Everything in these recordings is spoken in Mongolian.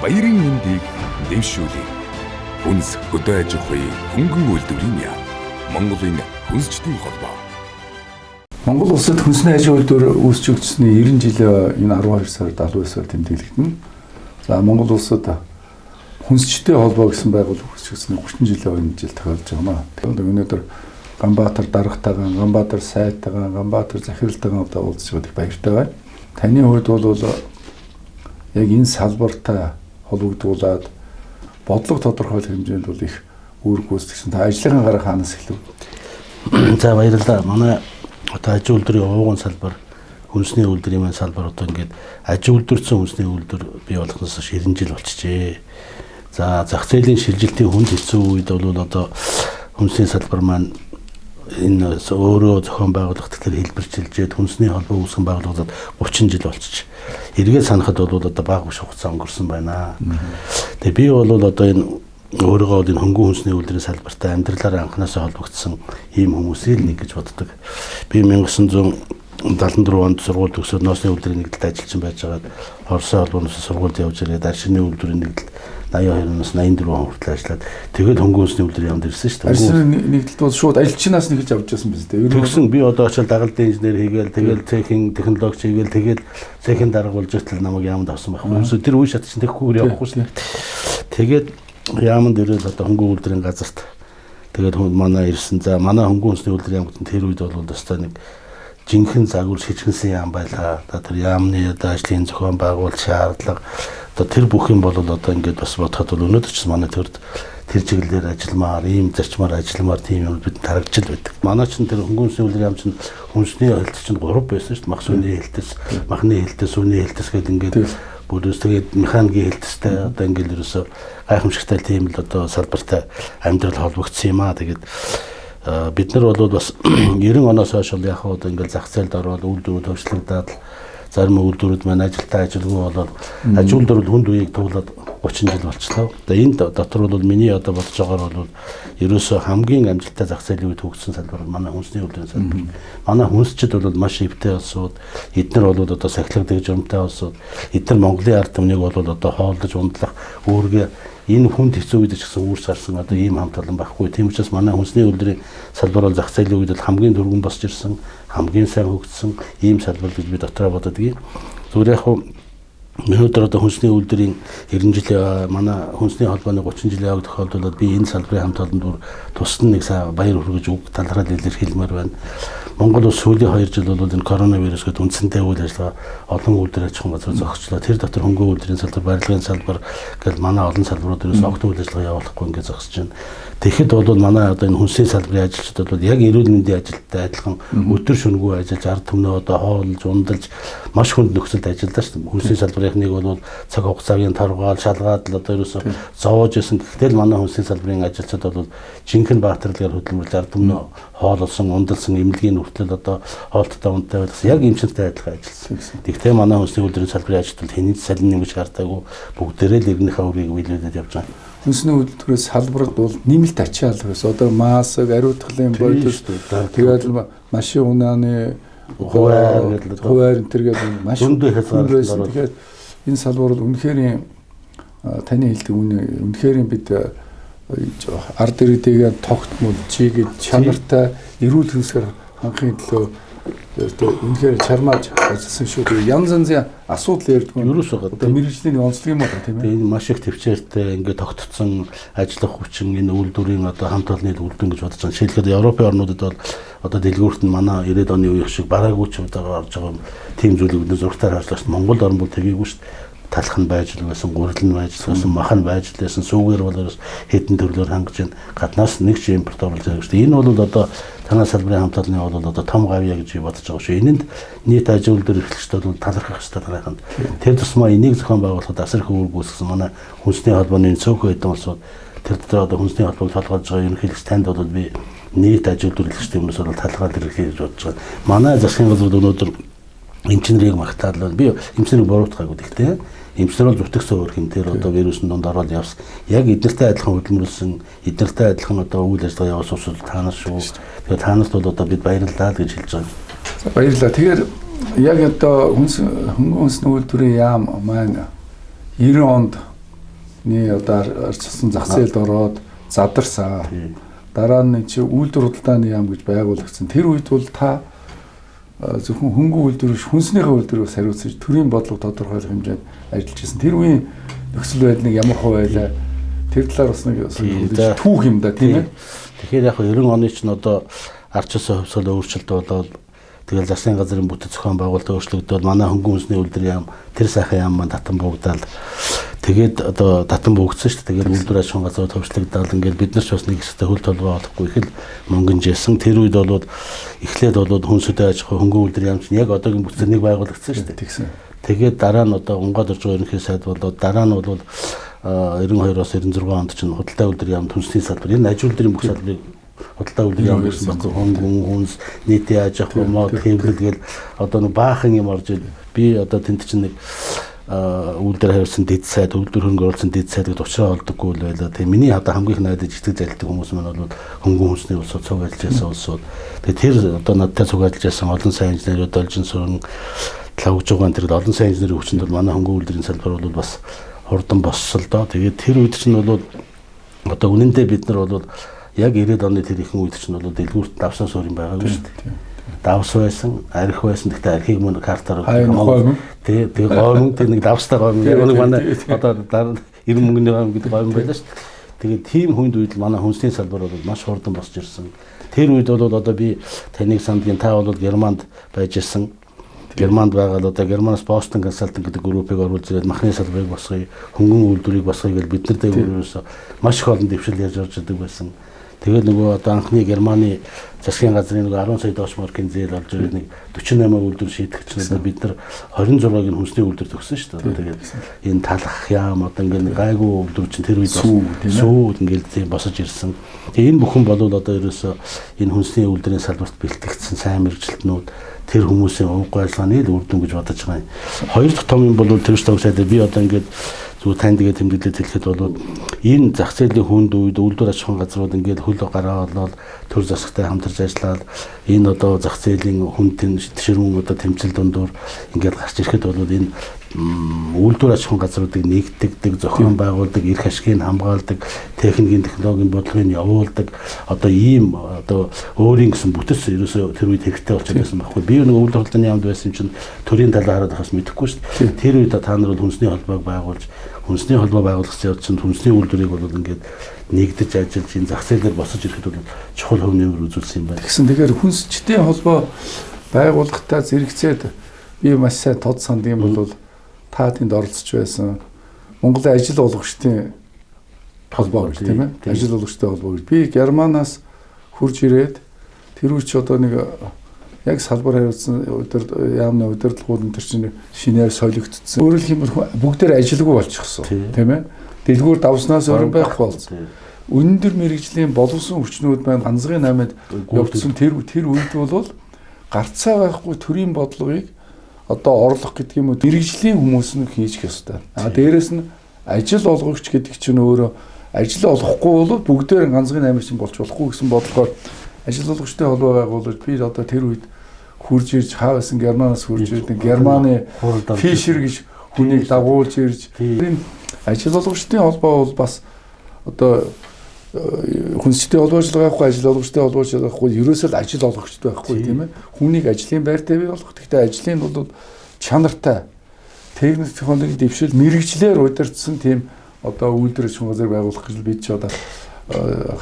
баярын мэндийг дэвшүүлээ. Хүнс хөдөө аж ахуйн хөнгөн үйлдвэрийн яам. Монголын хүнсчдийн холбоо. Монгол улсад хүнсний аж ахуй үйлдвэр үүсчихсэний 90 жилийн энэ 12 сард 79 сард тэмдэглэгдэнэ. За Монгол улсад хүнсчдийн холбоо гэсэн байгууллага үүсчихсэний 30 жилийн өмнө жил тохиолж байна. Тэгэхээр өнөөдөр Ганбаатар даргатайгаа, Ганбаатар сайтайгаа, Ганбаатар захиралтайгаа одоо уулзж байгааг баяртай байна. Таны хувьд бол яг энэ салбартай холбогдуулаад бодлого тодорхойлох хэмжээнд бол их үүрэг гүйцэтгэсэн. Та ажлынхаа гараа хаанаас эхлэв? За баярлалаа. Манай одоо аж үйлдвэрийн ууган салбар, хүнсний үйлдвэрийн салбар одоо ингээд аж үйлдвэрсэн хүнсний үйлдвэр бий болгоноос 90 жил болчихжээ. За зах зээлийн шилжилтийн хүнд хэцүү үед бол одоо хүнсний салбар маань энэ өөрөө зохион байгуулалт тэр хэлбэрчилжээд хүнсний холбоо үүсгэн байгуулагдаад 30 жил болчих. Эргээд санахад бол одоо бага биш хугацаа өнгөрсөн байна. Тэгээ би бол одоо энэ өөрийгөө энэ хөнгөн хүнсний үйлдвэрийн салбартай амьдралаараа анханасаа холбогдсон ийм хүмүүсийг нэг гэж боддог. Би 1974 онд сургууль төгсөөд ноосны үйлдвэрийн нэгдэлд ажиллаж байж байгаад Оросын холбооноос сургуульд явж ирээд аршины үйлдвэрийн нэгдэлд 82-оос 84 он хүртэл ажиллаад тэгээд хөнгөн хүнсний үйлдвэрийн яамд ирсэн шүү дээ. Аршины нэгдэлт бол шууд ажилчнаас нэгж авч байсан биз дээ. Тэгсэн би одоо очил дагалдын инженер хийгээл тэгээд цехин технологич хийгээл тэгээд цехин дарга болж иртэл намайг яамд авсан байхгүй. Хүмүүс тэр үе шат чинь тэгэхгүйгээр явахгүй шнэ. Тэгээд яамд ирэл одоо хөнгөн үйлдвэрийн газарт тэгээд манай ирсэн. За манай хөнгөн хүнсний үйлдвэрийн яамд тэр үед бол өстой нэг жинхэнэ загвар шижгэнсэн яам байлаа. Одоо тэр яамны одоо ажлын зохион байгуулалт шаардлага одоо тэр бүх юм бол одоо ингээд бас бодоход бол өнөөдөр ч манай тэр чиглэлээр ажилламаар, ийм зарчмаар ажилламаар тийм юм бид тарагчл байдаг. Манай ч тэр хөнгөн хүнсний үйлдвэрийн яам чинь хүнсний хэлт чинь 3 байсан шүү дээ. Мах сүний хэлтэс, махны хэлтэс, сүний хэлтэс гэдэг ингээд бүрээс тэгээд механикийн хэлтэстэй одоо ингээд ерөөсө гайхамшигтай тийм л одоо салбартай амьдрал холбогдсон юм аа. Тэгээд бид нар бол бас 90 оноос хойш яг одоо ингээд зах зээлд ороод үйлдвэрүүд хөгжлөгдөд зарим үйлдвэрүүд маань ажилтаа ажилгүй болоод аж үйлдвэр хүнд үеийг туулаад 30 жил болчихлоо. Тэгээ энэ дотор бол миний одоо бодож байгаагаар бол ерөөсөө хамгийн амжилттай зах зээлийн үед хөгжсөн салбар манай хүнсний үйлдвэрийн салбар. Манай хүнсчид бол маш өвтэй улсууд, эдгээр бол одоо сахилгадаг журмтай улсууд, эдгээр Монголын ард түмнийг бол одоо хоолдож унтлах үүргээ энэ хүнд хэцүү үед ч гэсэн үүрс гарсан одоо ийм хамт олон байхгүй. Тийм учраас манай хүнсний үйлдвэрийн салбар бол зах зээлийн үед хамгийн дөрвөн босч ирсэн, хамгийн сайн хөгжсөн ийм салбар гэж би дотроо бододгийг. Зүгээр яг өнөөдөр одоо хүнсний үйлдвэрийн 90 жилийн манай хүнсний холбооны 30 жилийн яваг тохиолдолд би энэ салбарын хамт олонд тусдан нэг баяр хүргэж үг талархал илэрхийлмээр байна. Монгол улс сүүлийн 2 жил бол энэ коронавирус гэдэг үндсэнтэй үйл ажиллагаа олон үйлдвэр аж ахуйн газар зогсчлоо. Тэр дотор хөнгөн үйлдвэрийн салбар, барилгын салбар гэл манай олон салбарууд ерөөс огт үйл ажиллагаа явуулахгүй ингээд зогсож байна. Тэгэхэд бол манай одоо энэ хүнсний салбарын ажилчид бол яг эрүүл мэндийн ажилттай адилхан өдөр шөнөгүй ажиллаж ард түмнээ одоо хоолж, ундалж маш хүнд нөхцөлд ажилладаг шүү дээ. Хүнсний салбарын нэг бол цаг хугацаагийн таргаал, шалгаад л одоо ерөөсө зовоож исэн. Гэтэл манай хүнсний салбарын ажилчид бол жинхэнэ баатарлагаар хөдөлмөрлөж ард түмнээ хоолсон, ундалсан, эмнэлгийн хүртэл одоо хоолттой унттай байлгасан. Яг эмчнэртэй адилхан ажилласан. Тэгтээ манай хүнсний үйлдвэрийн салбарын ажилтнууд хэний салин нэмж гартаагүй бүгдээрээ л иргэнийхээ үрийг биелүүлээд явж байгаа. Хүнсний үйлдвэрээс салбарт бол нэмэлт ачаалал гэсэн. Одоо маск, ариутгалын бодлож тэгээд машин унааны хуваар энтергээд маш өндөр хязгаарлалт. Тэгэхээр энэ салбар бол үнэхээр таны хэлдэг үнэхээр бид ард иргэдээ тогтмол, чигэд, чанартай эрүүл хүнсээр хангахын төлөө үнэхээр чармааж ажилласан шүү дээ. Янз янзын асуудал ярьдаг. Ерөөсөө одоо мэргэжлийн онцлог юм байна тийм ээ. Энэ маш их төвчээртэй ингээд тогтцсон ажиллах хүчин энэ үйлдвэрийн одоо хамт олонны үлдэн гэж бодож байгаа. Жишээлбэл Европын орнуудад бол одоо дэлгүүрт нь манай 90-ад оны үеих шиг бараагүй ч удаага орж байгаа тийм зүйлүүд зургатаар харж байна. Монгол орн бол тэгээгүй шүү дээ. Талх нь байж л байсан, гурил нь байж л байсан, мах нь байж л байсан, сүүгээр бол хэдэн төрлөөр хангаж байна. Гаднаас нэг ч импорт оруулж байгаа шүү дээ. Энэ бол одоо танай салбарын хамт олонны бол одоо том гавья гэж бодож байгаа шүү. Энэнд нийт аж үйлдвэр эрхлэгчдүүд бол талархах ёстой танайханд. Тэр тусмаа энийг зохион байгуулахад асар их үүрэг үүсгэсэн манай хүнсний холбооны цөөхөн хэдэн улсууд тэр дотор одоо хүнсний холбоог толгойж байгаа ерөнхийлөгч танд бол би нийт аж үйлдвэр эрхлэгчдийн өмнөөс бол талхаад ирэх гэж бодож байгаа. Манай засгийн газрууд өнөөдөр эмчнэрийг магтаал би эмчнэрийг буруутгаагүй гэхдээ эмчнэр бол зүтгэсэн өөр хэмтээр одоо вирусын донд ороод явсан. Яг эднэртэй адилхан хөдөлмөрлсөн, эднэртэй адилхан одоо үйл ажиллагаа явуулсан улсууд таанаас шүү. Тэгэхээр таанаас бол одоо бид баярлалаа гэж хэлж байгаа. За баярлалаа. Тэгэхээр яг одоо хөнгөн хүнсний үйлдвэрийн яам маань 90 онд одоо арчилсан зах зээлд ороод задарсан. Дараа нь чи үйлдвэр худалдааны яам гэж байгуулагдсан. Тэр үед бол та зөвхөн хөнгөн үйлдвэр биш хүнснийхээ үйлдвэрээс хариуцж төрийн бодлого тодорхойлох хэмжээнд ажиллаж ирсэн. Тэр үеийн нөхцөл байдлыг ямар хөө байлаа? Тэр талаар бас нэг түүх юм да тийм ээ. Тэгэхээр яг 90 оны чинь одоо арчилсан хувьсгал өөрчлөлт болоод тэгэл засгийн газрын бүтэц зохион байгуулалт өөрчлөгдөд манай хөнгөн хүнсний үйлдвэр яам тэр сайхан яам маань татан буугдаал тэгээд одоо татан буугдсан шүү дээ. Тэгээд үйлдвэр аж ахуйн газрууд хөвчлөгдөд ингээд бид нар ч бас нэг хэсэгт хөл толгой олохгүй их л мөнгөнжсэн. Тэр үед болоод эхлээд болоод хүнсүдэ аж ахуй хөнгөн үйлдвэр яам чинь яг одоогийн бүтцээр нэг байгуулагдсан шүү дээ. Тэгсэн. Тэгээд дараа нь одоо унгад орж байгаа ерөнхий сайд болоод дараа нь бол 92-оос 96 онд чинь худалдаа үйлдвэр яам хүнсний салбар энэ аж үйлдвэрийн бүх салбарыг худалдаа үйлдвэр яам гэсэн багц хөнгөн хүнс нийтийн аж ахуй мод хэвлэл гээл одоо нэг баахан юм орж ил би одоо тэнд чинь нэг үйлдвэр хариуцсан дэд сайд үйлдвэр хөнгө оруулсан дэд сайд гэдэг учраа олдоггүй л байлаа. Тэгээ миний одоо хамгийн их найдаж итгэж залдаг хүмүүс маань бол хөнгөн хүнсний улсууд цуг ажиллаж улсууд. Тэгээ тэр одоо надтай цуг ажиллаж байсан олон сайн инженерүүд олжин суран лавж байгаа тэр олон сайн инженерийн хүчинд бол манай хөнгөн үйлдвэрийн салбар бол бас хурдан боссол доо. Тэгээд тэр үед чинь бол одоо үнэндээ бид нар бол яг 90-ад оны тэр ихэнх үед чинь бол дэлгүүрт давсан суурин байгаагүй шүү дээ. Давс байсан, арх байсан. Гэхдээ архийг мөн картаар тэгээ гомн тэр нэг давстай гомн. Яг нэг манай одоо 90 мөнгөний гомн гэдэг гомн байлаа шүү дээ. Тэгээд тийм хүнд үед л манай хүнсний салбар бол маш хурдан босч ирсэн. Тэр үед бол одоо би таныг сандгийн та бол Германд байж ирсэн. Германд байгаа л одоо Германаас Boston Consulting гэдэг группыг оруулж ирээд махны салбарыг босгоё, хөнгөн үйлдвэрийг босгоё гэж бид нар дээгүүрээс маш их олон дэвшил ярьж орж идэг байсан. Тэгээд нөгөө одоо анхны Германы засгийн газрын нөгөө 10 сая доош маркийн зээл олж ирээд нэг 48 үйлдвэр шийдэх чинь одоо бид нар 26-ыг нь хүнсний үйлдвэр төгсөн шүү дээ. Тэгээд энэ талах яам одоо ингээд гайгүй үйлдвэр чинь тэр үед сүү ингээд тийм босож ирсэн. Тэгээд энэ бүхэн болов одоо ерөөсөө энэ хүнсний үйлдвэрийн салбарт бэлтгэгдсэн сайн мэргэжилтнүүд тэр хүмүүсийн ууггүй ажиллагааны л үр дүн гэж бодож байгаа юм. Хоёр дахь том юм бол тэр шүү дээ. Би одоо ингээд зүгээр тань тэгээд тэмдэглээд хэлэхэд бол энэ зах зээлийн хүнд үед үйлдвэр аж ахуйн газрууд ингээд хөл гараа болоод төр засагтай хамтарч ажиллаад энэ одоо зах зээлийн хүнд тишрүүн одоо тэмцэл дундуур ингээд гарч ирэхэд бол энэ үйлдвэр аж ахуйн газруудыг нэгтгэдэг, зохион байгуулдаг, эрх ашгийг хамгаалдаг, техникийн технологийн бодлогыг явуулдаг одоо ийм одоо өөрийн гэсэн бүтэц ерөөсөө тэр үед хэрэгтэй болчихсон байсан байхгүй. Би нэг үйлдвэр худалдааны яамд байсан чинь төрийн талаа хараад хас мэдэхгүй шүү дээ. Тэр үед та нар бол хүнсний холбоог байгуулж хүнсний холбоо байгуулсан явц чинь хүнсний үйлдвэрийг бол ингээд нэгдэж ажиллаж энэ зах зээлээр босож ирэхэд бол чухал хөв нэмэр үзүүлсэн юм байна. Тэгсэн тэгэхээр хүнсчдийн холбоо байгуулахтаа зэрэгцээд би маш сайн тод санд юм бол та тэнд оролцож байсан Монголын ажил олгогчдын холбоо гэх тийм ээ. Ажил олгогчдын холбоо гэж. Би Германаас хурж ирээд тэр үуч одоо нэг яг салбар хариуцсан яамны удирдлагууд энэ чинь шинээр солигдсон. Өөрөөр хэлбэл бүгдээр ажилгүй болчихсон тийм ээ. Дэлгүүр давснаас өөр байхгүй болсон. Өндөр мэрэгжлийн боловсон хүчнүүд маань ганцхан 8-д явагдсан тэр үед бол гарцаа байхгүй төрийн бодлогыг одоо орлох гэдэг юм уу мэрэгжлийн хүмүүс нь хийж ёстой. Дээрэс нь ажил олгогч гэдэг чинь өөрөө ажил олохгүй бол бүгдээр ганцхан 8 чинь болж болохгүй гэсэн бодлогоор ажил олгогчтой холбоо байгуулж би одоо тэр үед хурж ирж хаасан Германаас хурж ирээд Германы Фишер гэж хүнийг дагуулж ирж энэ ажил олгогчдын холбоо бол бас одоо хүнсчдийн холбоочлол байхгүй ажил олгогчтой холбоочлол байхгүй ерөөсөө л ажил олгогчтой байхгүй тийм ээ. Хүнийг ажлын байртай бий болгох. Гэхдээ ажлын бол чанартай техник технологийн дэвшил мэрэгчлэр удирдсан тийм одоо үйлдвэр аж ахуйн газар байгуулах гэж бид ч одоо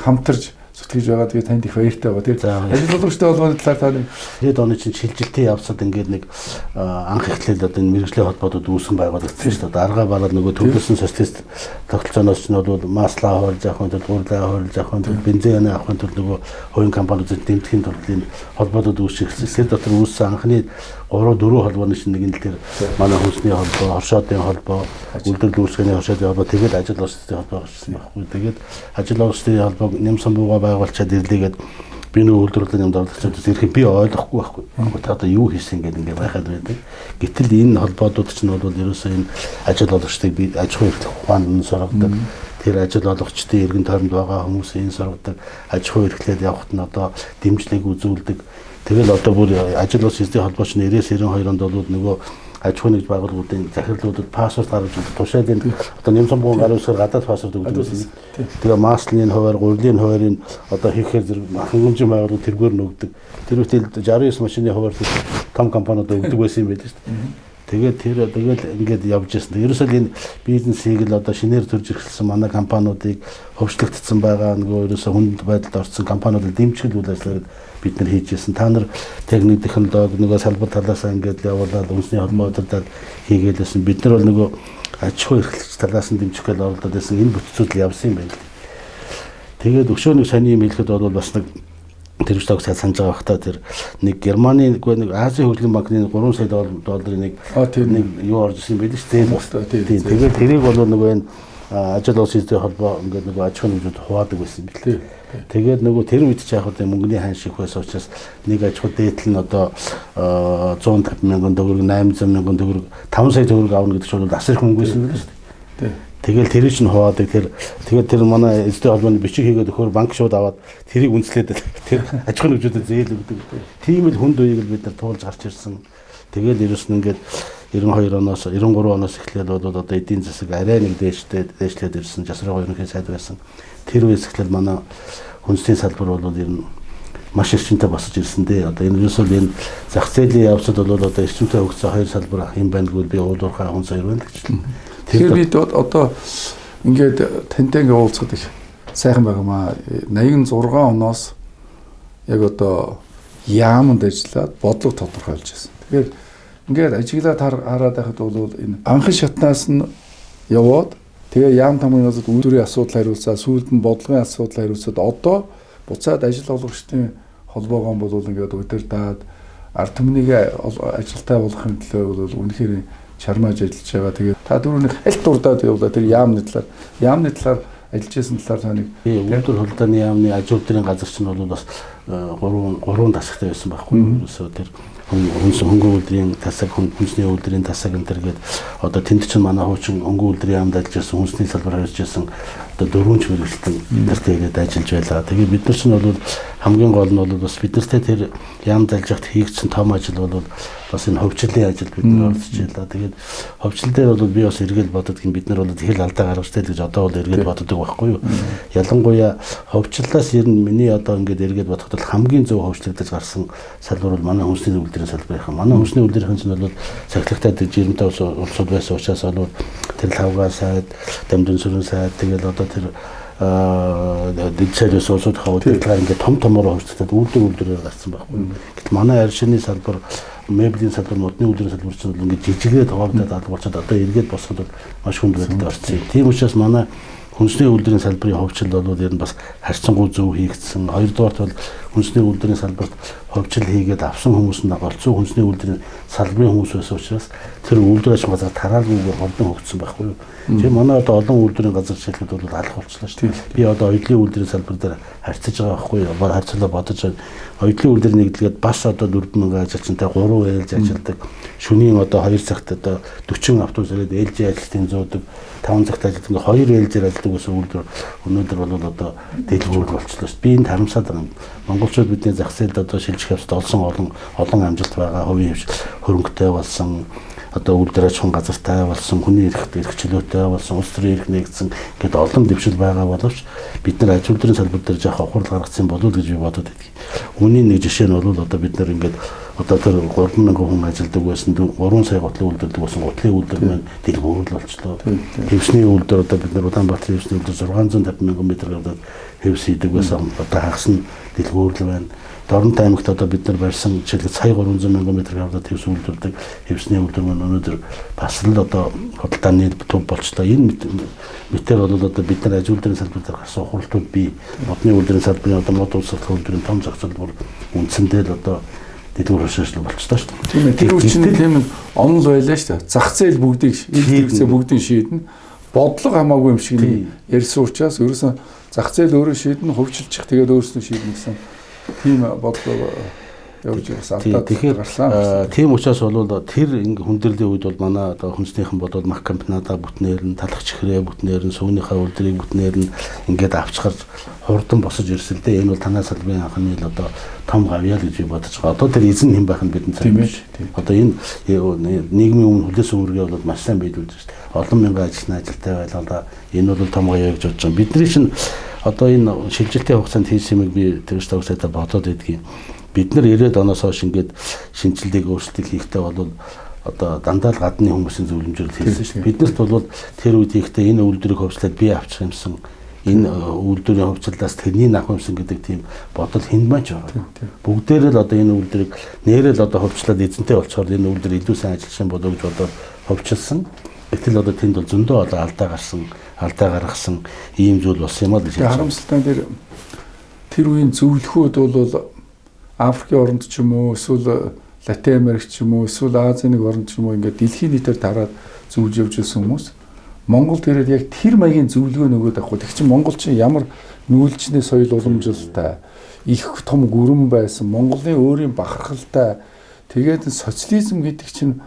хамтарч зүтгэж байгаа. Тэгээ танд их баяртай байгаа тийм. Ажил олгогчтой холбооны талаар та нэг 90 оны чинь шилжилтийн явцад ингээд нэг анх эхлээл одоо энэ мэрэгжлийн холбоодод үүсгэн байгуулагдсан шүү дээ. Аргаа бараад нөгөө төлөвлөсөн социалист тогтолцооноос нь бол маслаа хойж авахын тулд гурлаа хойж авахын тулд бензин авахын тулд нөгөө хувийн компаниудад дэмтгэхийн тулд энэ холбоодод үүсчихсэн. Тэр дотор үүссэн анхны 3-4 холбооны чинь нэг нь тэр манай хүнсний холбоо, хоршоодын холбоо, үйлдвэрлэл үүсгэний хоршоодын холбоо тэгээд ажил олгогчдын холбоо гэсэн байхгүй. Тэгээд ажил олгогчдын холбоог нэм самбууга байгуулчаад ирлээгээд би нэг үйлдвэрлэлийн юмд оролцож ирэх би ойлгохгүй байхгүй. Та одоо юу хийсэн гэдэг ингээд байхад байдаг. Гэтэл энэ холбоодууд чинь бол ерөөсөө энэ ажил олгогчдыг би аж ахуйн эрхлэх ухаанд нь сургадаг. Тэр ажил олгогчдын эргэн тойронд байгаа хүмүүсийн сургадаг. Аж ахуй эрхлээд явахт нь одоо дэмжлэг үзүүлдэг. Тэгэл одоо бүр ажил улс эзний холбооч 90-92 онд бол нөгөө аж ахуйн нэгж байгууллагуудын захирлуудад пассворд гаргаж өгдөг. Тушаалын одоо нэмсэн гадаад пассворд өгдөг байсан. Тэгээ маслын хуваар, гурилын хуваарыг одоо хийхээр зэрэг хангамжийн байгууллагууд тэргээр нөгдөг. Тэр үедээ 69 машины хуваар том компаниуд өгдөг байсан юм байдаг шүү дээ. Тэгээд ингээд явж ирсэн. Ерөөсөө энэ бизнесийг л одоо шинээр төрж эхэлсэн манай компаниудыг хөгжлөгдсөн байгаа нөгөө ерөөсөө хүнд байдалд орсон компаниудад дэмжих үйл ажиллагааг бид нар хийж ирсэн. Та нар техник технологи нөгөө салбар талаас ингээд явуулаад үндэсний холбоо удирдаад хийгээдсэн. Бид нар бол нөгөө аж ахуй эрхлэгч талаас нь дэмжих гэж оролдоод байсан. Энэ бүтцүүд явсан юм байна. Тэгээд өшөө нэг сони юм хэлэхэд бол бас нэг тэр үстэг санаж байгаа бахта тэр нэг Германы нэг Азийн хөгжлийн банкны 3 сая долларын нэг юу орж ирсэн байл шүү дээ. Тэгээд тэрийг бол нөгөө энэ ажил олс хийдэг холбоо ингээд нөгөө аж ахуйн нэгжүүд хуваадаг байсан юм бэл. Тэгээд нөгөө тэр үед ч яг одоо мөнгөний хань шиг байсан учраас нэг аж ахуй дээдл нь одоо 150 мянган төгрөг, 800 мянган төгрөг, 5 сая төгрөг авна гэдэг чинь бол асар их мөнгө байсан юм байна шүү дээ. Тэгэл тэрийг чинь хуваадаг тэгээд тэр манай эзэдийн холбооны бичиг хийгээд өгөхөөр банк шууд аваад тэрийг үнэлээд тэр аж ахуйн нэгжүүдэд зээл өгдөг. Тийм л хүнд үеийг л бид нар туулж гарч ирсэн. Тэгэл ерөөс нь ингээд 92 оноос 93 оноос эхлээд бол одоо эдийн засаг арай нэг дээшлээд ирсэн. Жасрын ерөнхий сайд байсан. Тэр үеэс эхлээд манай хүнсний салбар бол ер нь маш эрчимтэй босож ирсэн дээ. Одоо энэ ерөөсөө энэ зах зээлийн явцад бол одоо эрчимтэй хөгжсөн хоёр салбар юм байна гэвэл би уулуурхай хүн сая байна гэж. Тэгэхээр бид одоо ингээд тантай ингээд уулзахад их сайхан байгаамаа. 86 оноос яг одоо яамд ажиллаад бодлого тодорхойлж байсан. Тэгэхээр ингээд ажиглаад хараад байхад бол энэ анхан шатнаас нь яваад тэгээ яам тамгын газарт үйлдвэрийн асуудал хариулцаа, сүүлд нь бодлогын асуудал хариулцаад одоо буцаад ажил олгогчдын холбоогоо бол ингээд удирдаад ард түмнийг ажилтаа болгохын төлөө бол үнэхээр чармааж ажиллаж байгаа. Тэгээд та дөрөвний хальт дурдаад явуулаа тэр яамны талаар ажиллаж байсан талаар та нэг үйлдвэр хуралдааны яамны аж үйлдвэрийн газар чинь бол бас 3 тасагтай байсан байхгүй юу? Ерөөсөө тэр хөнгөн үйлдвэрийн тасаг, хүнсний үйлдвэрийн тасаг энэ төр гээд одоо тэнд чинь манай хуучин хөнгөн үйлдвэрийн яамд ажиллаж байсан, хүнсний салбар ажиллаж байсан одоо 4 ч мэрэгчлэн тэртэйгээд ажиллаж байлаа. Тэгээд бид нар чинь бол хамгийн гол нь бол бас бид нартай тэр яамд ажиллахад хийгдсэн том ажил бол бас энэ хөвчлөлийн ажил бид нар оролцож байлаа. Тэгээд хөвчлөлдөө бол би бас эргэл бодод гин бид нар бол хэл алдаа гаргаж тэл гэж одоо бол эргэл боддог байхгүй юу? Ялангуяа хөвчлөлээс ер нь миний одоо ингээд эргэл бодоход бол хамгийн зөв хөвчлөгдөж гарсан салбар бол манай хүнсний үйлдвэрийн салбар юм. Манай хүнсний үйлдвэрийн чинь бол цахилгатай жирэмтэй улсууд байсан учраас бол тэр лавга сайд, дамжин сүрэн сайд тэгэл одоо тэр дэцэлээс улсууд хавуултаар ингээд том томоор хөвчлөлтөд үйлдвэрээр гарсан байхгүй. Гэтэл манай аршины салбар, меблийн салбар, модны үйлдвэрийн салбар чинь ингээд жижигээр тоогдоод албарчаад одоо эргээд босоход маш хүнд байдалд орсон. Тийм учраас манай хүнсний үйлдвэрийн салбарын хөгжил бол ер нь бас харьцангуй зөв хийгдсэн. Хоёрдугаарт бол хүнсний үйлдвэрийн салбарт хөгжил хийгээд авсан хүмүүс нь голцоо хүнсний үйлдвэрийн салбарын хүмүүс байсан учраас тэр үйлдвэр ажил газар тараагүй хурдан хөгжсөн байхгүй юу. Тэгээ манай одоо олон үйлдвэрийн газар жишээлбэл бол алах болчихлоо шүү дээ. Би одоо оюутлын үйлдвэрийн салбар дээр харьцаж байгаа байхгүй юу. Харьцуулаа бодож байна. Оюутлын үйлдвэрийн нэгдлгээд бас одоо 4000 ажилчтай 3 ээлж ажилдаг. Шөнийн одоо 2 цагт одоо 40 автобус ирээд ээлжийн ажилтны зөөдөг. 5 цагт ажилтдаг. 2 ээлжээр ажилдаг ус үйлдвэр өнөөдөр бол одоо дэлгүүр болчихлоо шүү дээ. Би энд харамсаад байгаа юм. Монголчууд бидний зах зээлд одоо шилжих явцад олон амжилт байгаа. Хувийн хөрөнгөтэй болсон, одоо үйлдвэр аж ахуйн газартай болсон, хүний эрхчлөөтэй болсон, улс төрийн эрх нэгдсэн гэдэг олон дэвшил байгаа боловч бид нар аж үйлдвэрийн салбар дээр жоохон ухрал гаргацсан болов уу гэж би бодод байдаг. Үүний нэг жишээ нь бол одоо бид нар ингээд одоо тэр 3000 хүн ажилдаг байсан 3 сая гутлын үйлдвэрдэг болсон гутлын үйлдвэр маань дэлгүүр болчлоо. Хэвсний үйлдвэр одоо бид нар Улаанбаатарын хэвсний үйлдвэр 650 мянган метр гэдэг хэвс хийдэг байсан. Одоо хагас нь дэлгүүр л байна. Дорнот аймагт одоо бид нар барьсан жишээлбэл сая 300 мянган метр хавдад хэвс үйлдвэрдэг хэвсний үйлдвэр маань өнөөдөр бас л одоо худалдааны төв болчлоо. Энэ мэтэр бол одоо бид нар аж үйлдвэрийн салбар дээр гарсан хуралдууд бий. Модны үйлдвэрийн салбарын одоо мод улс төрийн үйлдвэрийн том зах зээл бүр үндсэндээ л одоо дэлгүүр хашаалт болчихлоо шүү дээ. Тийм ээ. Тэр үчинд тийм онол байлаа шүү дээ. Зах зээл бүгдийг хэрэгцээ бүгдийг шийднэ. Бодлого хамаагүй юм шиг ярьсан учраас ерөөсөн зах зээл өөрөө шийднэ, хөгжилчих тэгээд өөрснөө шийднэ гэсэн тийм бодлого явж байгаас алдаад тэгэхээр гарсан. тийм учраас бол тэр хүндрлийн үед бол манай одоо хүнснийхэн бол мах комбината бүтнээр нь талах чихрээ бүтнээр нь сүүнийхээ үлдрийг бүтнээр нь ингээд авчгарч хурдан босож ирсэлдээ энэ бол танай салбарын анхны л одоо том гавьяа л гэж би бодож байгаа. Одоо тэр эзэн хэн байх нь бидний цааш биш. Одоо энэ нийгмийн өмнө хүлээс үүргээ бол маш сайн биелүүлж байна шүү дээ. Олон мянган ажилтны ажилтай байлаа. Энэ бол том гавьяа гэж бодож байгаа. Бидний чинь одоо энэ шилжилтийн хугацаанд хийсэн юмыг би тэрс тавсаатаа бодоод байдгийг. Бид нар 90-ад оноос хойш ингээд шинжилгээг өөрчлөлт хийхдээ бол одоо дандаа л гадны хүмүүсийн зөвлөмжөөр хийсэн шүү дээ. Биднэрт бол тэр үед хийхдээ энэ үйлдвэрийг хөгжлөөд би авчих юмсан энэ үйлдвэрийн хөгжлөөс тэрний авах юмсан гэдэг тийм бодол хэн байж байгаа. Бүгдээрээ л одоо энэ үйлдвэрийг нэрэл одоо хөгжлөөд эзэнтэй болцохоор энэ үйлдвэр илүү сайн ажилласан болов гэж бодоод хөгжилсөн. Гэтэл одоо тэнд бол зөндөө одоо алдаа гаргасан ийм зүйл болсон юм аа гэж. Харамсалтай тэр үеийн зөвлөхүүд бол Африкийн оронд ч юм уу эсвэл Латин Америк ч юм уу эсвэл Азийн нэг оронд ч юм уу ингээд дэлхийн нийтээр тараад зөвлөж явж байсан хүмүүс Монголд ирээд яг тэр маягийн зөвлөгөө нөгөөд авахгүй. Тэг чинь Монгол чинь ямар нүүлжний соёл уламжилтай их том гүрэн байсан. Монголын өөрийн бахархалтай тэгээд социализм гэдэг чинь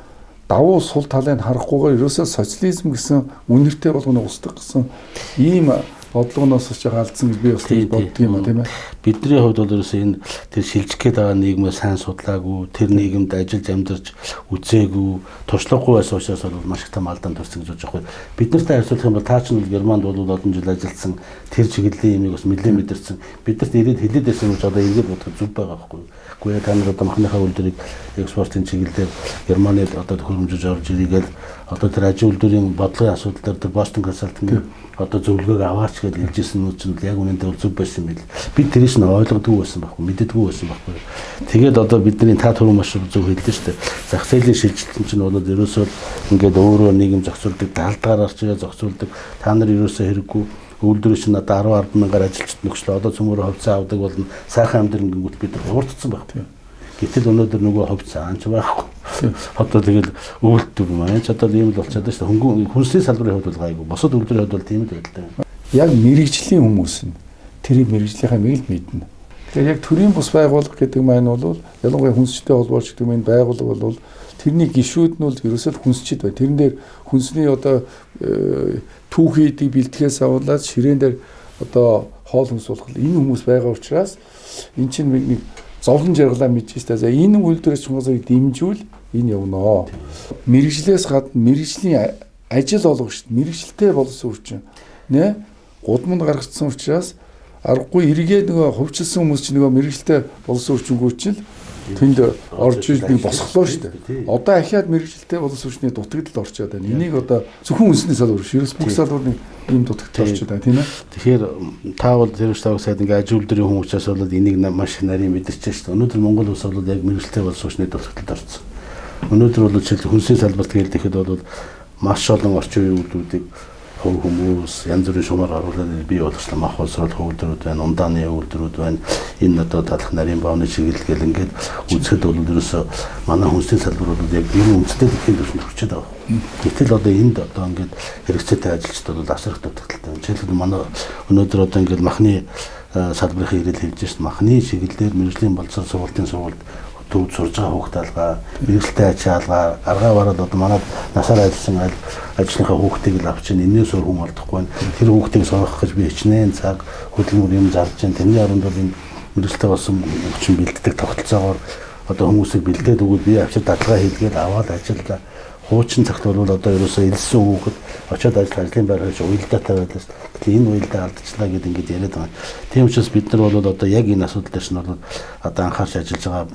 давуу сул талыг харахгүйгээр ерөөсөө социализм гэсэн үнэртэй болгоно устгах гэсэн ийм бодлогоноос ч алдсан гэж би бас боддог юм а тийм ээ. Бидний хувьд бол ерөөсөө энэ тэр шилжих гээд байгаа нийгмээ сайн судлаагүй, тэр нийгэмд ажиллаж амьдарч үзээгүй, туршлагагүй байсан учраас бол маш их том алдаанд төрсөн гэж бодож байгаа. Бид нартай харьцуулах юм бол таа ч нь Германд бол олон жил ажилласан тэр чиглэлийн юмыг бас нэлээд мэдэрсэн. Бидэрт ирээд хэлээд байсан гэж одоо ингэж бодох зүг байгаа байхгүй. Гэхдээ та нар одоо махныхаа үйлдвэрийг экспортын чиглэлээр Германид одоо хөрөмжөж орж ирээгээл одоо тэр ажил үйлдвэрийн бодлогын асуудал дээр тэр Boston Consulting одоо зөвлөгөөг аваач гэж хэлжсэн нь ч яг үнэндээ зөв байсан юм бил. Бид тэрийг нь ойлгодгүй байсан байхгүй, мэддэггүй байсан байхгүй. Тэгээд одоо бидний та түрүү маш зөв хэллээ шүү дээ. Зах зээлийн шилжилтэн чинь бол ерөөсөө ингээд өөрөө нийгэм зохицуулдаг, талдгаараар ч зохицуулдаг. Та нар ерөөсөө хэрэггүй үйлдвэрч нь одоо 10 мянгаар ажилчид нөхцөл одоо цөмөрө ховцоо авдаг болно. Сайхан амьдрын гингүүт бид хуурдсан байхгүй. Гэтэл өнөөдөр нөгөө ховцоо анч байхгүй. Одоо тэгэл үйлдвэр маань ч одоо ийм л болчиход байна шүү дээ. Хүнсний салбарын хувьд бол гайгүй. Босод үйлдвэрийн хувьд бол тийм л байлаа. Яг мэрэгжлийн хүмүүс нь тэрийг мэрэгжлийнхаа мэл мэднэ. Тэгэхээр яг төрийн бус байгууллага гэдэг маань бол ялангуяа хүнсчтэй холбооч гэдэг маань байгууллага бол тэрний гишүүд нь бол ерөөсөө хүнсчид бай. Тэрэн дээр хүнсний одоо түүхийдийг бэлтгэхээс аваад ширээн дээр одоо хоол хүнс болох энэ хүмүүс байгаа учраас эн чинь нэг зовлон жаргалаа мэдчихсэн. За энэ үйлдвэрч хүмүүсийг дэмжүүл энэ явнаа. Мэргэжлээс гадна мэргэжлийн ажил олгох шүү дээ. Мэргэжилтэй болсон учраас нэ гудамд гаргацсан учраас аргагүй эргээд нөгөө хөвчлсөн хүмүүс чинь нөгөө мэргэжилтэй болсон учраас чинь тэнд орж иж нэг босглоо шүү дээ. Одоо ахиад мэргэжилтэй болсон учраас дутагдал орчоод байна. Энийг одоо зөвхөн үнсний салбар биш. Ерөөс бүх салбарны ийм дутагдал орчоод байна тийм ээ. Тэгэхээр та бол тэрвч тавг сайд ингээ ажил үйлдвэрийн хүмүүсээс бол энийг маш нарийн мэдэрч шүү дээ. Өнөөдөр Монгол улс бол яг мэргэжилтэй болсон учраас дутагдалд орсон. Өнөөдөр бол жишээл хүнсний салбарт гэлдэхэд бол маш олон орчин үеийн үйлдвэрүүдийг хүмүүс янз бүрийн шумаар оруулаад бий болгочлаа. Мах улсрал хөвөлдрүүд байна, ундааны үйлдвэрүүд байна. Энэ одоо талах нарийн бааны чиглэл ингээд үзэхэд бол ерөөсөө манай хүнсний салбар бол яг энэ үндэстэй дэлхийн түвшинд хүрчээд байгаа. Гэтэл одоо энд одоо ингээд хэрэгцээтэй ажилчид бол асар их дутагдaltaй. Жишээлбэл манай өнөөдөр одоо ингээд махны салбарын ирэл хэлж шээ. Махны чиглэлээр мэргэжлийн боловсрол сургалтын сургалт төвд сурж байгаа хүүхд алгаа, мэрэгчлээ ачаалгаа, аргаа бараад одоо манад насаар ажилласан ажлынхаа хүүхдийг л авч ийн энэс өөр хүн олдохгүй байна. Тэр хүүхдийг сургах гэж би хичнээн цаг хөдөлмөр юм зарж байна. Тэрний оронд бол энэ мэрэгчлээ болсон хүчин бэлддэг тогтолцоогоор одоо хүмүүсийг бэлдээд өгөөд би авчир дадлага хийлгээд аваад ажиллаа. Хуучин цагт бол одоо ерөөсөө элсэн хүүхэд очиод ажлын байр хийж уялдаатай байлаас тэгэхээр энэ уялдаа алдчихлаа гэдээ ингэж яриад байгаа. Тийм учраас бид нар бол одоо яг энэ асуудал дээр нь бол одоо анхаарч ажиллаж байгаа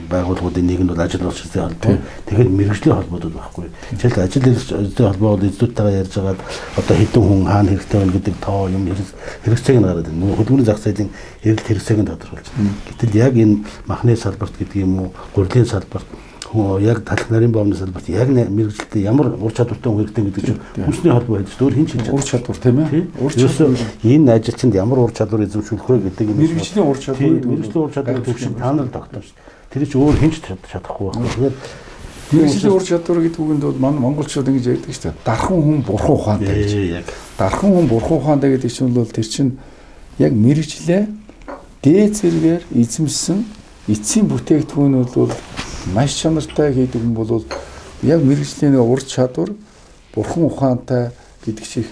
байгууллагуудын нэг нь бол ажил олчтой холбоо. Тэгэхээр мэргэжлийн холбоодод байхгүй. Жишээлбэл ажил эрхлэлтэй холбоо бол эзлүүдтэйгээ ярьж байгаад одоо хэдэн хүн хаана хэрэгтэй байна гэдэг тоо юм хэрэгцээг нь гараад байна. Хөдөлмөрийн зах зээлийн эрэлт хэрэгцээг нь тодорхойлж байна. Гэтэл яг энэ махны салбарт гэдэг юм уу, гурилын салбарт яг талх нарийн бомны салбарт яг мэргэжилтэд ямар ур чадвартай хүн хэрэгтэй гэдэг чинь хүнсний холбоо байдаг шүү дээ. Хин ч хэлж ур чадвар тийм ээ. Ур чадвар энэ ажилчинд ямар ур чадвар эзэмшүүлэх вэ гэдэг юм. Мэргэжлийн ур чадвар гэдэг. Мэргэжлийн ур чадвар төвшин та нар тогтооно шүү дээ. Тэр чинь өөр хин ч чадахгүй байна. Тэгэхээр мэргэжлийн ур чадвар гэдэг үгэнд бол манай монголчууд ингэж ярьдаг шүү дээ. Дархан хүн бурхан ухаантай гэж. Яг дархан хүн бурхан ухаантай гэдэг чинь бол тэр чинь яг мэргэжлээ дээд зэргээр эзэмсэн эцсийн бүтээгдэхүүн бол маш чанартай гэдэг юм бол яг мэрэгжлийн ур чадвар бурхан ухаантай гэдэг шиг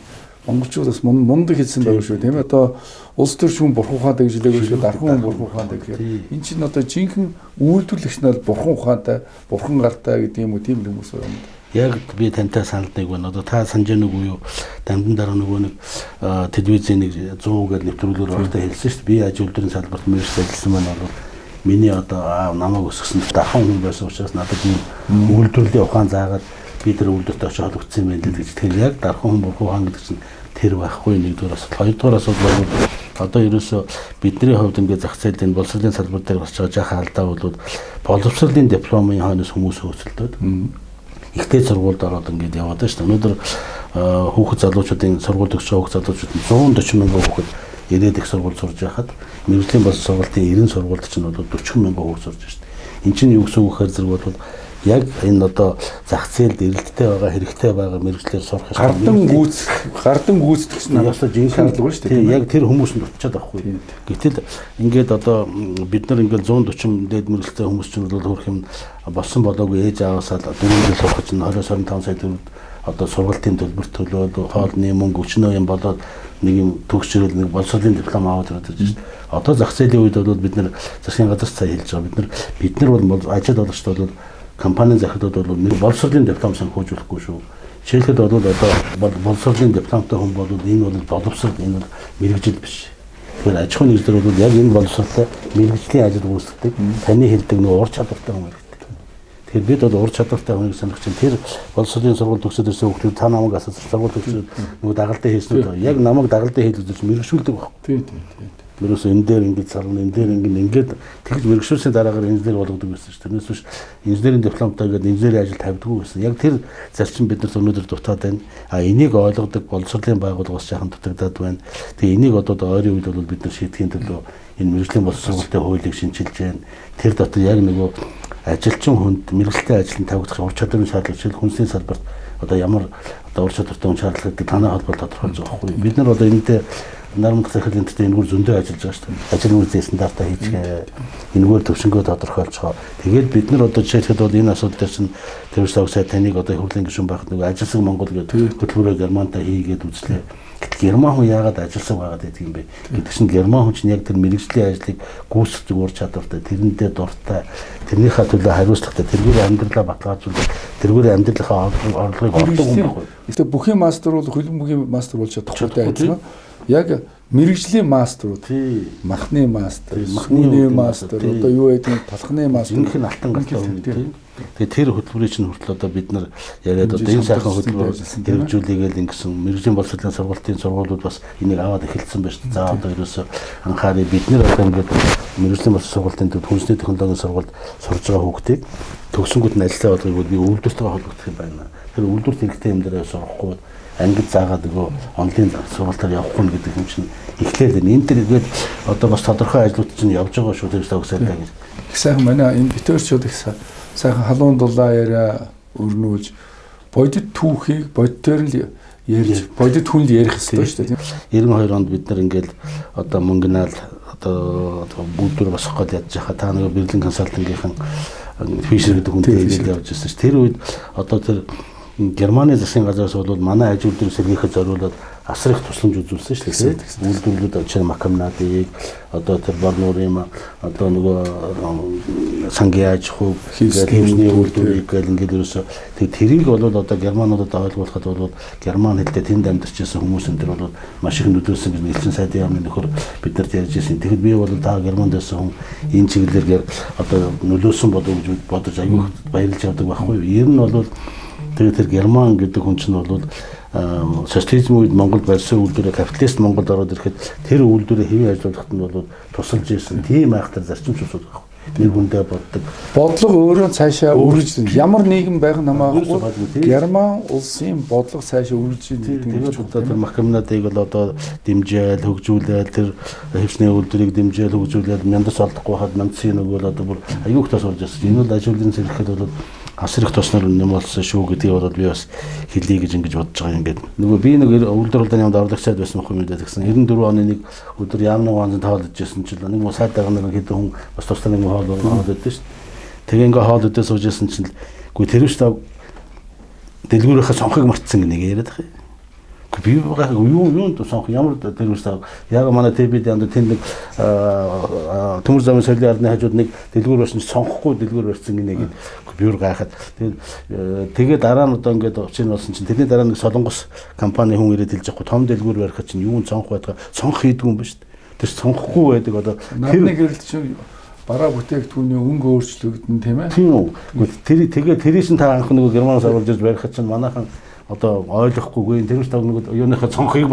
монголчуудаас мундаг хэлсэн байгаа шүү тийм ээ. Одоо улс төр шүүн бурхан ухаантай гэж хэлээгүй шүү, дархан хүн бурхан ухаантай гэхээр энэ чинь одоо жинхэнэ үйлдвэрлэгч нь бол бурхан ухаантай, бурхан гартай гэдэг юм уу, тийм хүмүүс байна. Яг би тантай санал нэг байна. Одоо та санаж нэг уу юу? Дамжин дараа нөгөө нэг телевизийн нэг 100 гээд нэвтрүүлгээр ортой хэлсэн шүү дээ. Би аж үйлдвэрийн салбарт мэрэгч ажилласан маань бол миний одоо намайг өсгсөн дархан хүн байсан учраас надад ийм үйлдвэрлэлийн ухаан заагаад би тэр үйлдвэртэй очиж холбогдсон юм байна гэж. Тэгэхээр яг дархан хүн бурхан ухаан гэдэг чинь тэр байхгүй нэгдүгээр асуудал. Хоёрдугаар асуудал бол одоо ерөөсөө бидний хувьд ингээд зах зээлийн боловсролын салбар дээр бас жаахан алдаа бол боловсролын дипломын хойноос хүмүүс хөөцөлдөөд ихтэй сургуульд ороод ингээд яваад байна шүү дээ. Өнөөдөр хүүхэд залуучуудын сургууль төгсөж байгаа залуучууд 140 мянган хүүхэд ирээд их сургууль сурж байхад мэрэгжлийн боловсрол сургуулийн 90 сургуульд чинь бол 40 мянган хүүхэд сурж байна шүү дээ. Энд чинь юу гэсэн үг гэхээр зэрэг бол яг энэ одоо зах зээлд эрэлттэй байгаа хэрэгтэй байгаа мэрэгчлэр сурах гардан гүйцэтгэх нь ясаа жинхэнэ шаардлага шүү дээ. Яг тэр хүмүүс нь дутчихад байхгүй. Гэтэл ингээд одоо бид нар ингээд 140 дээд мэрэгчлээ хүмүүс ч бол хөрх юм болсон болоогүй ээж аваасаа 4 жил сурах чинь 20-25 сая төгрөг одоо сургалтын төлбөр төлөөд хоолны мөнгө өчнөө юм болоод нэг юм төгсчрэл нэг боловсролын диплом аваад ирээд байна шүү дээ. Одоо зах зээлийн үед бол бид нар засгийн газар цаа хэлж байгаа. Бид нар бол ажил олгочд бол компанийн захидлууд бол нэг боловсролын диплом санхүүжүүлэхгүй шүү. Жишээлбэл бол одоо боловсролын дипломтой хүн бол энэ бол боловсрол, энэ бол мэрэгжил биш. Тэгэхээр аж ахуйн нэгжлэр бол яг энэ боловсролтой мэрэгжлийн ажил үүсгэдэг таны хэлдэг нэг ур чадвартай хүн хэрэгтэй. Тэгэхээр бид бол ур чадвартай хүнийг санах чинь тэр боловсролын сургууль төгсөөд ирсэн хүмүүс та намайг асуусан сургууль төгсөөд нөгөө дагалдаа хийснүүд яг намайг дагалдаа хийлгэж мэрэгшүүлдэг байхгүй. Тийм. Мөрөөсөө энэ дээр ингэж сарна, энэ дээр ингээд тэгж мэрэгшүүлсийн дараагаар инженер болгодог байсан шүү. Тэрнээс биш инженерийн дипломтой гэдэг инженерийн ажил тавьдаггүй байсан. Яг тэр зарчим биднэрт өнөөдөр дутаад байна. Энийг ойлгодог боловсролын байгууллагаас жаахан дутагдаад байна. Тэгээ энийг одоо ойрын үед бол бид нар шийдэхийн төлөө энэ мэрэгжлийн боловсролтой хуулийг шинжилж байна. Тэр дотор яг нөгөө ажилчин хүнд мэрэгжлийн ажлын тавигдах ур чадварын шаардлага жишээл хүнсний салбарт одоо ямар одоо ур чадвартай хүн шаардлага гэдэг танай холбоо тодорхойлж байгаа байхгүй. Бид нар одоо энэтэй нарамдах захирлын төдөө энэгээр зөндөө ажиллаж байгаа шүү дээ. Ажил үйлдэл стандартаа хийчихээ. Энэгээр төвшнгөө тодорхойлцгоо. Тэгээд бид нар одоо жишээлбэл бол энэ асуудал дээр чинь тэрс сая таныг одоо хөрлийн гишүүн байхад нөгөө ажилсан Монгол гэдэг хөтөлбөрөөр Германтай хийгээд үзлээ. Герман хүн яагаад ажилсан байгаад байдаг юм бэ? Гэдэг чинь Герман хүн чинь яг тэр мэрэгжлийн ажлыг гүйцэтгэж ур чадвартай, тэрэндээ дуртай, тэрнийхээ төлөө хариуцлагатай, тэргээр амьдралаа баталгаажуулдаг, тэргээр амьдралынхаа орлогыг олдог хүн байхгүй. Гэтэ бүхий мастер бол хөлбөмбөгийн мастер болж чадахгүй байсан. Яг мэрэгжлийн мастерууд, махны мастер, махны мастер, одоо юу гэдэг талхны мастер, жинхэнэ алтан гартай хүн тийм. Тэгээ тэр хөтөлбөрийн чинь хүртэл одоо бид нар яриад одоо энэ сайхан хөтөлбөр хэрэгжүүлээгээл ингэсэн мэрэгжлийн боловсролын сургалтын сургуулиуд бас энийг аваад эхэлсэн байна шүү дээ. За одоо ерөөсөө анхаарай бид нар одоо ингээд мэрэгжлийн боловсролын сургалтын төвд хүнсний технологийн сургуульд сурж байгаа хүүхдийг төгсөнгөд нь ажиллаа болгодог би үйлдвэртэйгээ холбогдох юм байна. Тэр үйлдвэрт хэрэгтэй юм дээр сурахгүй ангид заагаад нөгөө онлайн сургалтаар явахгүй гэдэг юм чинь эхлээд байна. Энэ төргээд одоо бас тодорхой ажлууд чинь явж байгаа шүү дээ төгсөөд байгаа гэж. Их сайхан манай энэ битэрчүүд их сайхан халуун дулаан яриа өрнүүлж бодит түүхийг бодитоор л ярьж бодит хүн л ярих хэрэгтэй шүү дээ. 92 онд бид нар ингээл одоо мөнгөнаал одоо бүгдээр босох гээд ядж хаа та нөгөө Берлин консалтингийнхан Фишер гэдэг хүнтэй хэлээд явж байсан ш. Тэр үед одоо тэр Германы засгийн газраас бол манай аж үйлдвэрийн сэргийхэд зориулаад асар их тусламж үзүүлсэн шүү дээ. Үйлдвэрлэлүүд очиж Макамнадыг одоо тэр Борнуурын одоо нөгөө сангийн аж ахуй хэмжээний үйлдвэрийг гэл ингээд ерөөсө тэрийг бол одоо германуудад ойлгуулахад бол герман хэлтэй тэнд амьдарч байсан хүмүүс энэ төр бол маш их нөлөөлсөн гэж элчин сайдын яамны нөхөр бидэрт ярьж ирсэн. Тэгэхэд би бол та германд байсан хүн энэ чиглэлээр одоо нөлөөсөн болов уу гэж бодож аягүй баярлж явдаг байхгүй юу. Ер нь бол тэгээд тэр герман гэдэг хүн чинь бол социализм үед Монгол барьсан үйлдвэрээ капиталист Монголд ороод ирэхэд тэр үйлдвэрээ хэвийн ажиллуулахад нь бол тусалж ирсэн тийм айхтар зарчимч усуд байна. Нэг хүндээ боддог. Бодлого өөрөө цаашаа үргэлж ямар нийгэм байх намаагүй Герман улсын бодлого цаашаа үргэлж тэгээд одоо тэр Макамнадыг бол одоо дэмжээл хөгжүүлээл тэр хэвшний үйлдвэрийг дэмжээл хөгжүүлээл мяндас олдохгүй хаад мандсын нөгөө л одоо бүр аюу хтас болж байна. Энэ бол аж үйлдвэрийн зэрэгэхэд бол асар их тосноор юм болсон шүү гэдгийг бол би бас хэлье гэж ингэж бодож байгаа юм. Ингээд нөгөө би нэг үйлдвэр хурдан яамд орлогчаад байсан юм мэдээд гэсэн 94 оны нэг өдөр яамны ганц тоолж ирсэн чинь нэг мусаад байгаа нэг хэдэн хүн бас тусдаа нэг хоол өгдөг шүү. Тэгээ ингээ хоол өдөө сууж ирсэн чинь үгүй тэр үстэ дэлгүүрийнхээ сонхыг мартсан нэг яриад байгаа юм. Би юу сонх ямар тэр үстэ яг манай ТВ-д янд тэнд нэг төмөр замын соёлын ардны хажууд нэг дэлгүүр байсан сонхгүй дэлгүүр барьсан гинэ гэдэг би юу гайхаад тэгээд дараа нь одоо ингээд очиж болсон чинь тэрний дараа нэг Солонгос компани хүн ирээд хэлж байгаа том дэлгүүр барих чинь юу сонх байдаг сонх хийдгүй юм ба шүү дээ. Тэр сонхгүй байдаг одоо тэр нэг хэрэг чинь бараа бүтээгдэхүүний өнгө өөрчлөгдөн тийм ээ. Тийм үү. Тэгээд тэрээс нь та анх нөгөө германаас авалж ирж барих чинь манайхан одоо ойлгохгүйгүй тэр үст нэг юуныхаа цонхыг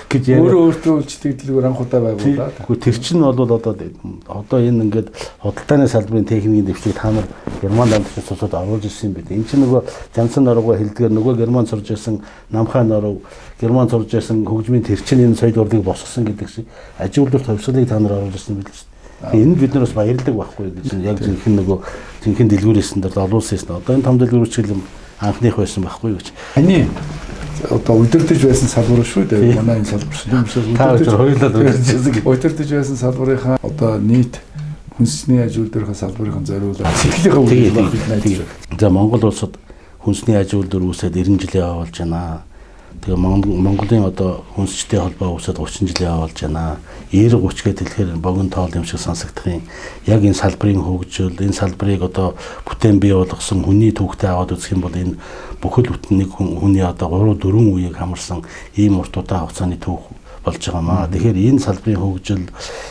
гэж яриа. Өөрөө үйлчлдэг дэлгүүр анх удаа байгууллаа. Гэхдээ тэр чинь бол одоо энэ ингээд худалдааны салбарын техникийн дэвшлиг та нар герман дамжуулж цусууд оруулж ирсэн юм бид. Энд чинь нөгөө Жансан норгоо хэлдгээр нөгөө герман сурж байсан намхай норог герман сурж байсан хөгжмийн тэр чинь энэ соёл урлагийг босгосон гэдэг шиг аж үйлдвэрт төвшөлийг та нар оруулж ирсэн биз дээ. Энд бид нар бас баярдаг байхгүй гэж яг жинхэнэ дэлгүүрээс нь олуулсан юм. Одоо энэ том дэлгүүрч хэл анхных байсан байхгүй юу гэж. Хани одоо удирдах байсан салбар шүү дээ. Манай энэ салбар шүү. Та хоёулаа удирдах байсан салбарынхаа одоо нийт хүнсний аж үйлдвэрийн салбарын зориулаад цэглэгээ үйлдвэрлэж байна. За Монгол улсад хүнсний аж үйлдвэр үүсээд 90 жилийн явуулж байна. Тэгээ Монголын одоо хүнсчтэй холбоо үүсээд 30 жилийн явуулж байна. 90-30 гэдэг хэлэхээр богино тоол юм шиг сонсогдох юм. Яг энэ салбарын хөгжил, энэ салбарыг одоо бүтээн бий болгосон хүний түүхтэй аваад үзэх юм бол энэ бүхэл бүтэн нэг хүний одоо 3-4 үеийг хамарсан ийм урт удаан хугацааны түүх болж байгаа маа. Тэгэхээр энэ салбарын хөгжил,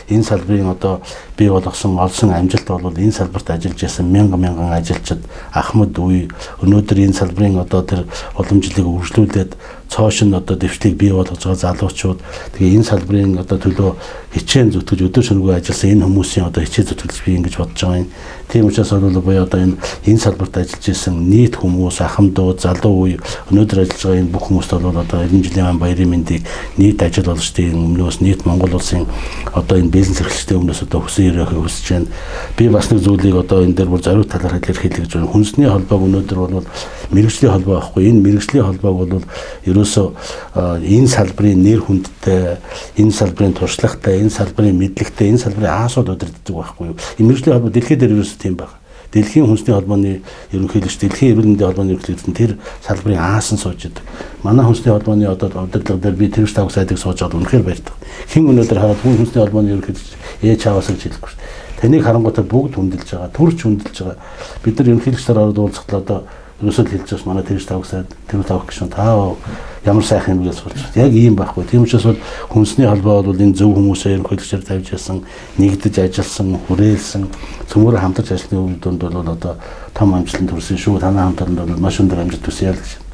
энэ салбарын одоо бий болгосон олсон амжилт бол энэ салбарт ажиллаж байсан мянган ажилчид Ахмад үе өнөөдөр энэ салбарын одоо тэр уламжлалыг өргөжлүүлээд цоош нь одоо дэвшлиг бий болгож байгаа залуучууд тэгээ энэ салбарын одоо төлөө хичээн зүтгэж өдөр шөнөгүй ажилласан энэ хүмүүсийн одоо хичээн зүтгэлж би ингэж бодож байгаа юм. Тийм учраас бол буюу одоо энэ салбарт ажиллаж исэн нийт хүмүүс ахмадууд залуу үе өнөөдөр ажиллаж байгаа энэ бүх хүмүүст бол одоо 90 жилийн баярын мэндийг нийт ажил олгочдын өмнөөс нийт Монгол улсын одоо энэ бизнес эрхлэгчдийн өмнөөс одоо хүсэн ирээхийг хүсэж байна. Би бас нэг зүйлийг одоо энэ дээр бүр зориуд талаар хэлэх гэж байна. Хүнсний холбоог өнөөдөр бол мэрэгжлийн холбоо байхгүй. Энэ мэрэгжлийн холбоог бол ерөөсөө энэ салбарын нэр хүндтэй, энэ салбарын туршлагатай, энэ салбарын мэдлэгтэй, энэ салбарын аасууд удирддаг байхгүй юу? Энэ мэрэгжлийн холбоо дэлхийд дээр ерөөсөө тийм байна. Дэлхийн хүнсний холбооны ерөнхийлөгч, дэлхийн эрүүл мэндийн холбооны ерөнхийлөгч тэр салбарын аасан сууж идэг. Манай хүнсний холбооны одоо удирдлага дээр би тэрвс тавх сайдыг сууж аваад үнэхээр баяртай. Хэн өнөөдөр хараад хүнсний холбооны ерөнхийлөгч чааваас гэж хэлэхгүй шүү дээ. Таныг харангуйтай бүгд хүндэлж байгаа, төрч хүндэлж байгаа. Бид нар ерөнхийлөгчдөр ороод уулзахтал одоо ерөөсөө хэлж бас манай тэрвс тавх сайд тэрвс тавх гэж таа ямар сайхан юм гэж суулж. Яг ийм байхгүй. Тийм учраас бол хүнсний холбоо бол энэ зөв хүмүүсээ ерөнхийлөгчөөр тавьж ясан, нэгдэж ажилласан, хүрээлсэн, цөмөрө хамтарч ажилланы үед бол одоо том амжилт төрсөн шүү. Танай хамтаранд бол маш өндөр амжилт төсөё л гэж.